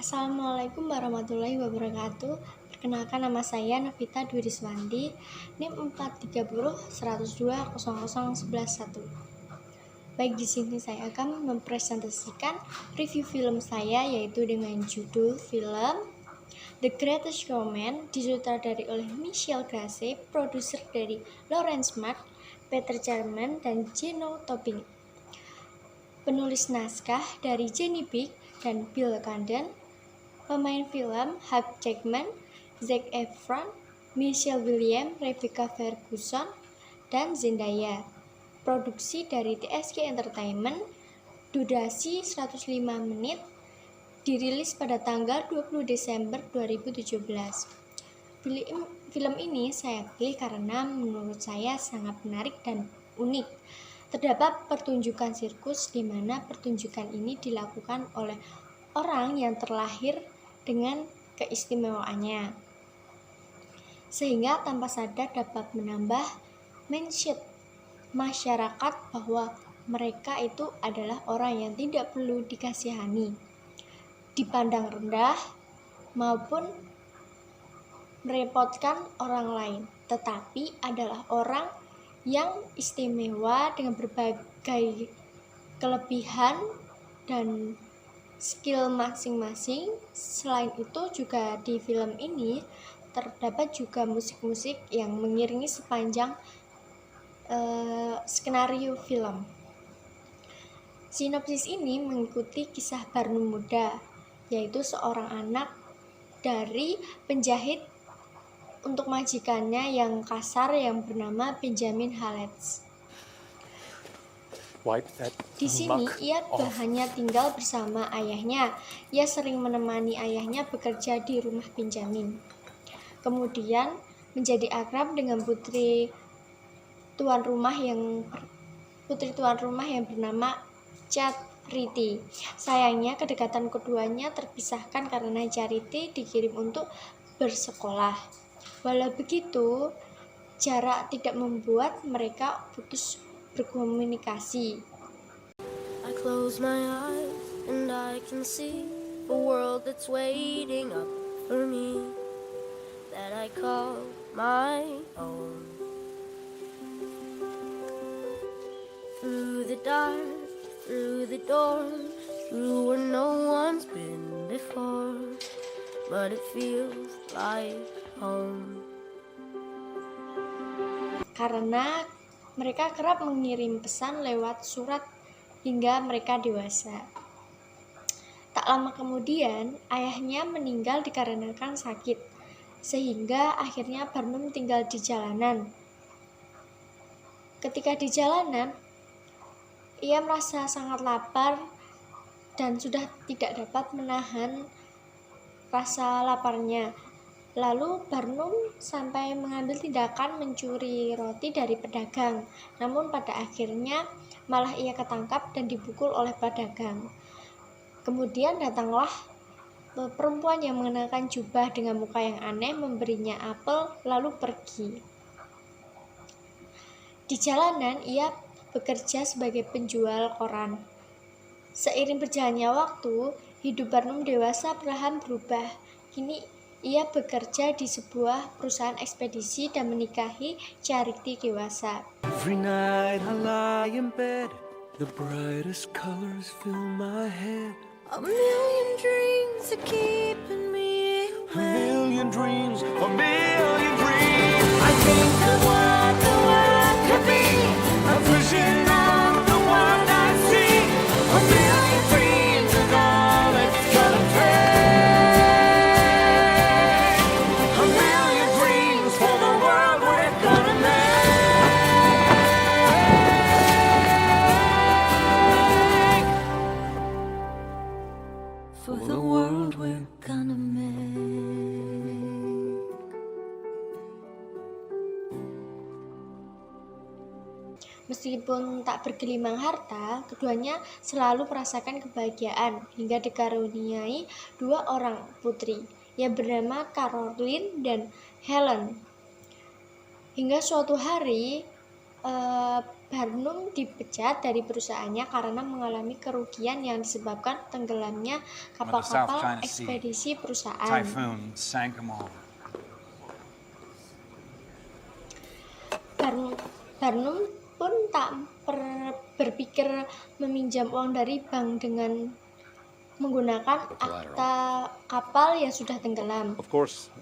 Assalamualaikum warahmatullahi wabarakatuh. Perkenalkan, nama saya Novita Dwi Riswandi, NIM 43010200111. Baik, di sini saya akan mempresentasikan review film saya, yaitu dengan judul film The Greatest Showman, disutradari oleh Michel Grasset, produser dari Lawrence Mark, Peter Jarman, dan Geno Topping. Penulis naskah dari Jenny Beek dan Bill Condon. Pemain film Hugh Jackman, Zac Efron, Michelle Williams, Rebecca Ferguson, dan Zendaya. Produksi dari TSG Entertainment, durasi 105 menit, dirilis pada tanggal 20 Desember 2017. Film ini saya pilih karena menurut saya sangat menarik dan unik. Terdapat pertunjukan sirkus di mana pertunjukan ini dilakukan oleh orang yang terlahir dengan keistimewaannya, sehingga tanpa sadar dapat menambah mindset masyarakat bahwa mereka itu adalah orang yang tidak perlu dikasihani, dipandang rendah, maupun merepotkan orang lain, tetapi adalah orang yang istimewa dengan berbagai kelebihan dan skill masing-masing. Selain itu juga di film ini terdapat juga musik-musik yang mengiringi sepanjang skenario film. Sinopsis ini mengikuti kisah Barnum muda, yaitu seorang anak dari penjahit untuk majikannya yang kasar yang bernama Benjamin Hallett. Di sini ia hanya tinggal bersama ayahnya. Ia sering menemani ayahnya bekerja di rumah Benjamin. Kemudian menjadi akrab dengan putri tuan rumah yang bernama Charity. Sayangnya kedekatan keduanya terpisahkan karena Charity dikirim untuk bersekolah. Walau begitu, jarak tidak membuat mereka putus berkomunikasi. I close my eyes and I can see a world that's waiting up for me, that I call my own. Through the dark, through the door, through where no one's been before, but it feels like home. Karena mereka kerap mengirim pesan lewat surat hingga mereka dewasa. Tak lama kemudian, ayahnya meninggal dikarenakan sakit, sehingga akhirnya Barnum tinggal di jalanan. Ketika di jalanan, ia merasa sangat lapar dan sudah tidak dapat menahan rasa laparnya. Lalu Barnum sampai mengambil tindakan mencuri roti dari pedagang. Namun pada akhirnya malah ia ketangkap dan dipukul oleh pedagang. Kemudian datanglah perempuan yang mengenakan jubah dengan muka yang aneh, memberinya apel lalu pergi. Di jalanan ia bekerja sebagai penjual koran. Seiring berjalannya waktu, hidup Barnum dewasa perlahan berubah. Kini ia bekerja di sebuah perusahaan ekspedisi dan menikahi Charity dewasa. Every night I lie in bed, the brightest colors fill my head. A million dreams are keeping me A awake. million dreams, a million dreams. I think of what the world could be, A vision of the one I see. a million dreams is all it's gonna take. A million dreams for the world we're gonna make. For the world we're gonna make. Meskipun tak bergelimang harta, keduanya selalu merasakan kebahagiaan hingga dikaruniai dua orang putri yang bernama Caroline dan Helen. Hingga suatu hari Barnum dipecat dari perusahaannya karena mengalami kerugian yang disebabkan tenggelamnya kapal-kapal ekspedisi perusahaan. Typhoon sank them all. Barnum pun tak berpikir meminjam uang dari bank dengan menggunakan akta kapal yang sudah tenggelam. Of course,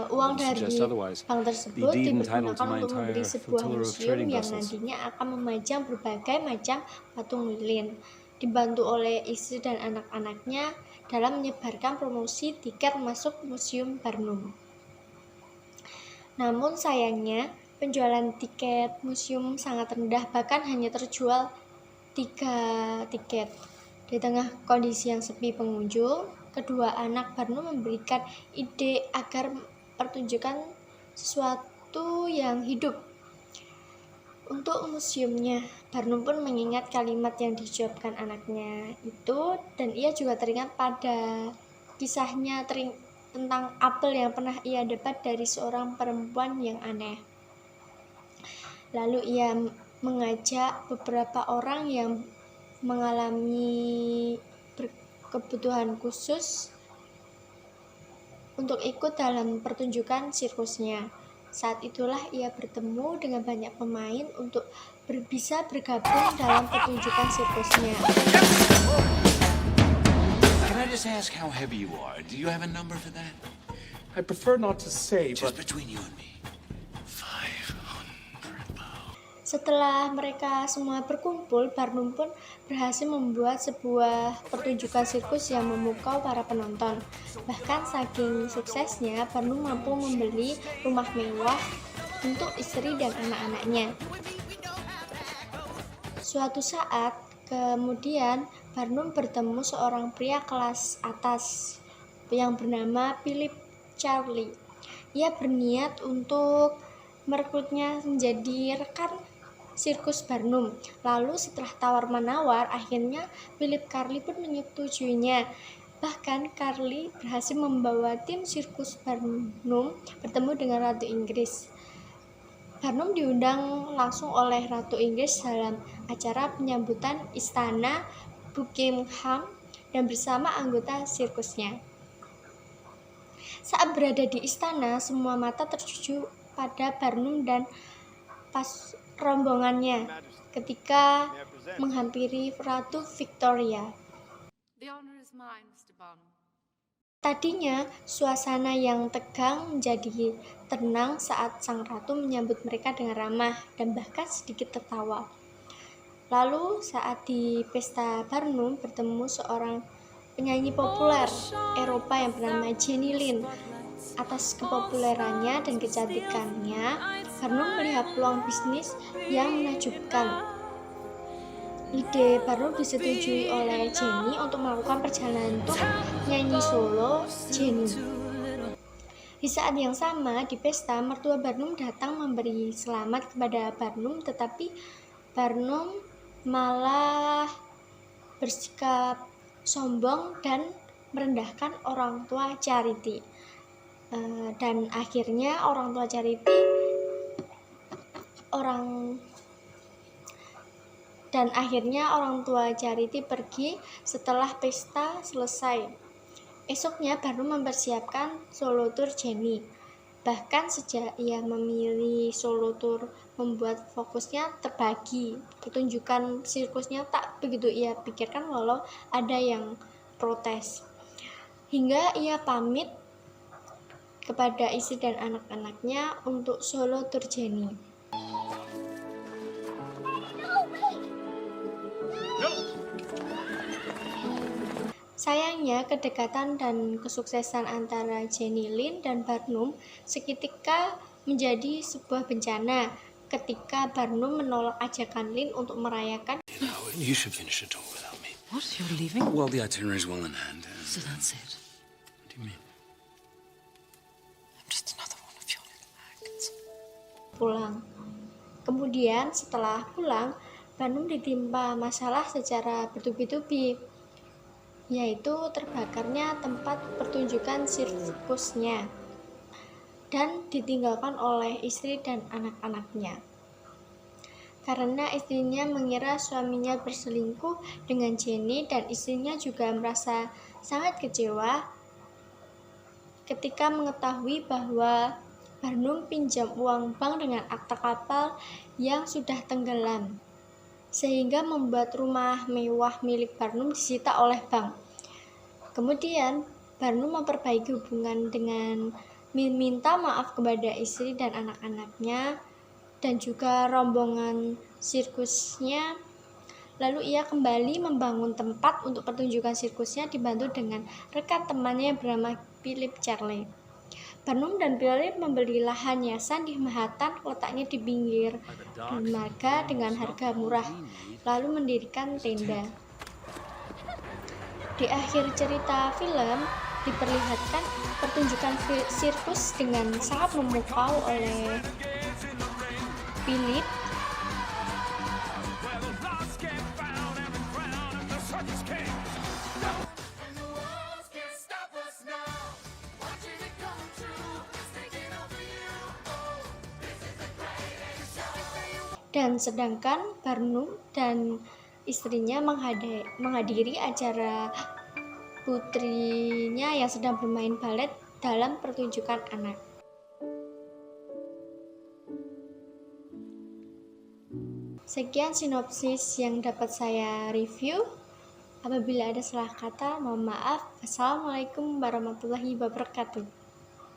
Uang dari bank tersebut The deed digunakan entitled to my untuk membeli entire sebuah flotilla of museum trading yang vessels. nantinya akan memajang berbagai macam patung lilin, dibantu oleh istri dan anak-anaknya dalam menyebarkan promosi tiket masuk Museum Barnum. Namun sayangnya, penjualan tiket museum sangat rendah, bahkan hanya terjual 3 tiket. Di tengah kondisi yang sepi pengunjung, kedua anak Barnum memberikan ide agar pertunjukan sesuatu yang hidup untuk museumnya. Barnum pun mengingat kalimat yang diucapkan anaknya itu, dan ia juga teringat pada kisahnya tentang apel yang pernah ia dapat dari seorang perempuan yang aneh. Lalu ia mengajak beberapa orang yang mengalami kebutuhan khusus untuk ikut dalam pertunjukan sirkusnya. Saat itulah ia bertemu dengan banyak pemain untuk bisa bergabung dalam pertunjukan sirkusnya. Can I just ask how heavy you are? Do you have a number for that? I prefer not to say, Just but between you and me. 500 pounds. Setelah mereka semua berkumpul, Barnum pun berhasil membuat sebuah pertunjukan sirkus yang memukau para penonton. Bahkan saking suksesnya, Barnum mampu membeli rumah mewah untuk istri dan anak-anaknya. Suatu saat kemudian, Barnum bertemu seorang pria kelas atas yang bernama Philip Charlie. Ia berniat untuk merekrutnya menjadi rekan sirkus Barnum. Lalu setelah tawar-menawar, akhirnya Philip Charlie pun menyetujuinya. Bahkan Charlie berhasil membawa tim sirkus Barnum bertemu dengan Ratu Inggris. Barnum diundang langsung oleh Ratu Inggris dalam acara penyambutan istana Buckingham dan bersama anggota sirkusnya. Saat berada di istana, semua mata tertuju pada Barnum dan rombongannya ketika menghampiri Ratu Victoria. The honor is mine, Mr. Barnum. Tadinya, suasana yang tegang menjadi tenang saat sang ratu menyambut mereka dengan ramah dan bahkan sedikit tertawa. Lalu, saat di pesta Barnum bertemu seorang penyanyi populer Eropa yang bernama Jenny Lind. Atas kepopulerannya dan kecantikannya, Barnum melihat peluang bisnis yang menakjubkan. Ide Barnum disetujui oleh Jenny untuk melakukan perjalanan untuk nyanyi solo Jenny. Di saat yang sama, di pesta, mertua Barnum datang memberi selamat kepada Barnum, tetapi Barnum malah bersikap sombong dan merendahkan orang tua Charity. Dan akhirnya orang tua Charity pergi setelah pesta selesai. Esoknya Barnum mempersiapkan solo tour Jenny. Bahkan sejak ia memilih solo tour membuat fokusnya terbagi. Pertunjukan sirkusnya tak begitu ia pikirkan walau ada yang protes. Hingga ia pamit kepada istri dan anak-anaknya untuk solo tour Jenny. Sayangnya, kedekatan dan kesuksesan antara Jenny Lind dan Barnum seketika menjadi sebuah bencana ketika Barnum menolak ajakan Lind untuk merayakan. No, you should finish the tour without me. What? You're leaving? Well, the itinerary's well in hand. So that's it. What do you mean? I'm just another one of your little acts. Pulang. Kemudian setelah pulang, Barnum ditimpa masalah secara bertubi-tubi, yaitu terbakarnya tempat pertunjukan sirkusnya dan ditinggalkan oleh istri dan anak-anaknya. karena istrinya mengira suaminya berselingkuh dengan Jenny, dan istrinya juga merasa sangat kecewa ketika mengetahui bahwa Barnum pinjam uang bank dengan akta kapal yang sudah tenggelam, sehingga membuat rumah mewah milik Barnum disita oleh bank. Kemudian Barnum memperbaiki hubungan dengan meminta maaf kepada istri dan anak-anaknya dan juga rombongan sirkusnya. Lalu ia kembali membangun tempat untuk pertunjukan sirkusnya dibantu dengan rekan temannya yang bernama Philip Charlie. Barnum dan Philip membeli lahan yayasan di Manhattan, letaknya di pinggir dermaga dengan harga murah, lalu mendirikan tenda. Di akhir cerita film diperlihatkan pertunjukan sirkus dengan sangat memukau oleh Philip. Dan sedangkan Barnum dan istrinya menghadiri acara putrinya yang sedang bermain balet dalam pertunjukan anak. Sekian sinopsis yang dapat saya review. Apabila ada salah kata, mohon maaf. Wassalamualaikum warahmatullahi wabarakatuh.